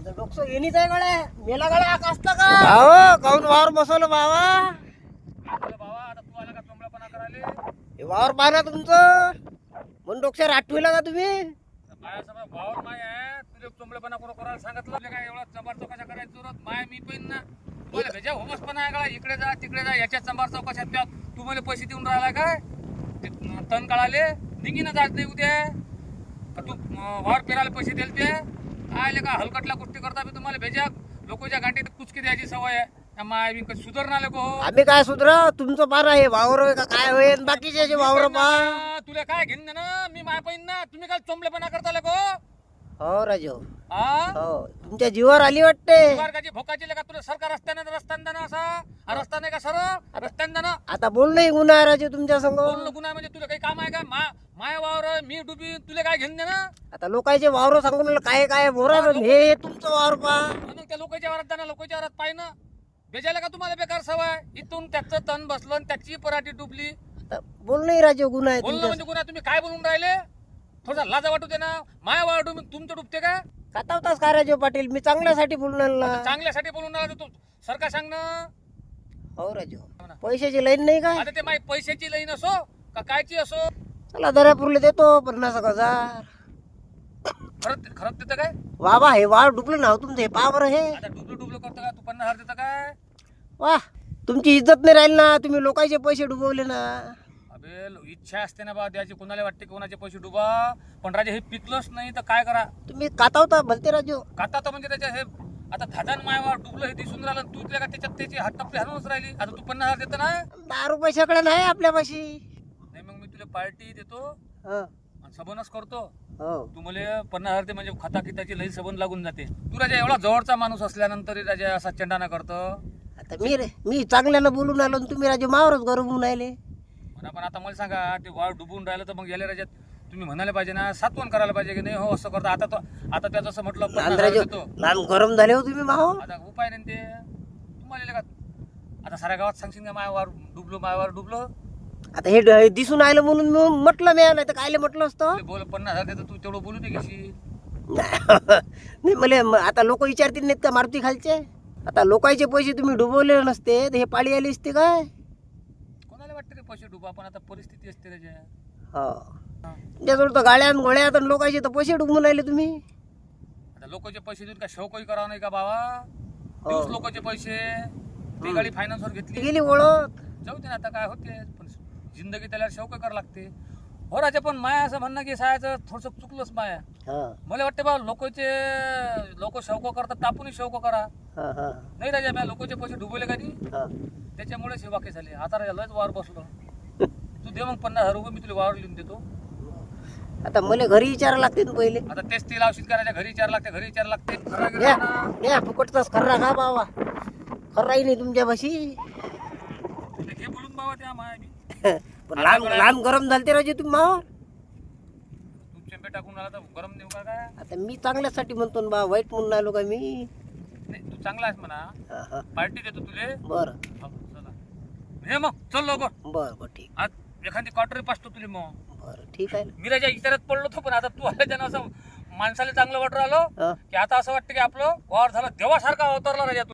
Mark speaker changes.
Speaker 1: डोकसं येणीच आहे गड्या मेला गड्या असतं का हो काऊन वावर बसवलं बाबा
Speaker 2: बाबा आता तू आला का चोंबळापणा करायला
Speaker 1: हे वावर पाहा तुमचं म्हणून डोक्यावर आठविला का तुम्ही
Speaker 2: माया समजा वावर माय आहे तुझे चोंबळेपणा कोण करायला सांगितलं तुला काय एवढा चंबार चौकाशा करायची जरूरत माय मी पण ना तुला भेजा होमसपणा आहे का इकडे जा तिकडे जा याच्या चंबार चौकाशात त्या तू मला पैसे देऊन राहिला काय ते तण काढाले निघीनं जात नाही उद्या का तू वावर पेरायला पैसे दिले ते काय का हलकटल्या गोष्टी करता मी तुम्हाला भेजा लोकांच्या गांडीत कुचकी द्यायची सवय आहे माय मी सुधारणार लोक
Speaker 1: आम्ही काय सुधरा तुमचं पारा हे वावर का काय होईल बाकीचे वावर पा
Speaker 2: तुला काय घेऊन ना मी माय पाहिन ना तुम्ही काय चोंबलेपणा करता लोक
Speaker 1: हो राजू
Speaker 2: हा
Speaker 1: हो तुमच्या जीवावर आली वाटते
Speaker 2: मार्गाची भोकाची का तुला सरकार रस्त्यानं ना असा हा रस्ता नाही का सर रस्त्यानं ना
Speaker 1: आता बोलणं गुन्हा आहे राजू तुमच्या संग
Speaker 2: बोलणं गुन्हा म्हणजे तुला काही काम आहे का माय वावर मी डुबी तुला काय घेऊन दे ना
Speaker 1: आता लोकांचे वावर सांगून काय काय बोरा हे तुमचं वावर पा
Speaker 2: मग त्या लोकांच्या वरात जाणं लोकांच्या वरात पाय ना बेजायला का तुम्हाला बेकार सवय इथून त्याचं तण बसलं आणि त्याची पराठी डुबली
Speaker 1: बोलणं राजू गुन्हा आहे
Speaker 2: बोलणं
Speaker 1: तुमच्या
Speaker 2: म्हणजे गुन्हा तुम्ही काय बोलून राहिले थोडा लाजा वाटू दे ना माय वावर डुबी तुमचं डुबते का
Speaker 1: खातावताच का राजू पाटील मी चांगल्यासाठी बोलणार ना
Speaker 2: चांगल्यासाठी बोलून राहिला तू सरकार सांग ना
Speaker 1: हो राजू पैशाची लाईन नाही काय
Speaker 2: आता ते माय पैशाची लाईन असो का कायची असो
Speaker 1: चला दर्यापूरला देतो 50,000
Speaker 2: खरंच देतं काय
Speaker 1: बाबा हे वावर डुबलं ना हो तुमचं हे पा बरं हे
Speaker 2: आता डुबलं करतं का तू 50,000 देतं काय
Speaker 1: वा तुमची इज्जत नाही राहील ना तुम्ही लोकांचे पैसे डुबवले ना
Speaker 2: अबे इच्छा असते ना बा द्यायची कोणाला वाटते कोणाचे पैसे डुबा पण राजा हे पिकलंच नाही तर काय करा
Speaker 1: तुम्ही कातावता भलते राजू
Speaker 2: काता तर म्हणजे त्याच्या हे आता खादान मायावर डुबलं हे दिसून राहिलं तू तुला का त्याच्यात त्याची हात टपली हलवूनच राहिली आता तू 50,000 देतं ना
Speaker 1: 10 रुपये सगळं नाही आपल्यापाशी
Speaker 2: नाही मग मी तुला पार्टी देतो
Speaker 1: हो
Speaker 2: आणि सबनच करतो
Speaker 1: हो
Speaker 2: तू मला 50,000 दे म्हणजे खाता किताची लई सबन लागून जाते तू राजा एवढा जवळचा माणूस असल्यानंतर राजा असा चेंडाना करतो
Speaker 1: आता मी चांगल्यानं बोलून आलो आणि तुम्ही राजू मावरच गरमून राहिले
Speaker 2: पण आता मला सांगा ते वाळ डुबून राहिलं तर मग गेल्या राजात तुम्ही म्हणायला पाहिजे ना सातवण करायला पाहिजे की नाही हो असं करतो आता त्याचं असं म्हटलं 50,000 देतो
Speaker 1: लहान गरम झाले हो तुम्ही माहो
Speaker 2: आता उपाय नाही ते तुम्हाला का आता साऱ्या गावात सांगशील का मायावर डुबलो
Speaker 1: आता हे दिसून आलं म्हणून मी म्हटलं मी नाही तर कायले म्हटलं असतं
Speaker 2: बोल 50,000 देतो तू तेवढं बोलू दे कशी
Speaker 1: नाही मला आता लोक विचारतील नाहीत का मारुती खालचे आता लोकांचे पैसे तुम्ही डुबवले नसते तर हे पाळी आली असते काय
Speaker 2: कोणाला वाटतं रे पैसे डुबा पण आता परिस्थिती असते त्याच्या
Speaker 1: हो तुमच्याजवळ तर गाड्यान गोळ्यात आणि लोकांचे तर पैसे डुबवून राहिले तुम्ही
Speaker 2: आता लोकांचे पैसे देऊन का शौकही करावं नाही का बाबा दिवस लोकांचे पैसे ती गाडी फायनान्सवर घेतली
Speaker 1: गेली ओळख
Speaker 2: जाऊ दे ना आता काय होते पण जिंदगी त्याला शौक करावं लागते हो राजा पण माया असं म्हणणं की सायाचं थोडंसं चुकलंच माया मला वाटतं बा लोक शौक करतात तापूनही शौक करा नाही राजा मी लोकांचे पैसे डुबवले का नाही त्याच्यामुळे हे वाक्य झाले आता राजा लयच वावर बसलो तू दे मग 50,000 रुपये मी तुला वावर लिहून देतो
Speaker 1: आता मला घरी विचारायला लागते ना पहिले
Speaker 2: आता तेच ते लावशील करायच्या घरी विचार लागते
Speaker 1: या फुकटचाच खर्रा का बाबा खर्राही नाही तुमच्यापाशी
Speaker 2: घे बोलून बाबा त्या माया मी
Speaker 1: पण लहान गरम झालते राजू तुम्ही मावा
Speaker 2: तुमच्या बेटा कुणाला तर गरम देऊ का काय
Speaker 1: आता मी चांगल्यासाठी म्हणतो ना बा वाईट म्हणून आलो का मी
Speaker 2: नाही तू चांगला आहेस म्हणा पार्टी देतो तुले
Speaker 1: बरं
Speaker 2: चला हे मग चल लवकर
Speaker 1: बरं ठीक
Speaker 2: आज एखादी क्वार्टर पाचतो तुले मग
Speaker 1: बरं ठीक आहे
Speaker 2: मी राजा इचारत पडलो होतो पण आता तू आल्याच्यानं असं माणसाला चांगलं वाटू राहिलो की आता असं वाटतं की आपलं वावर झालं देवासारखा अवतरला राजा तू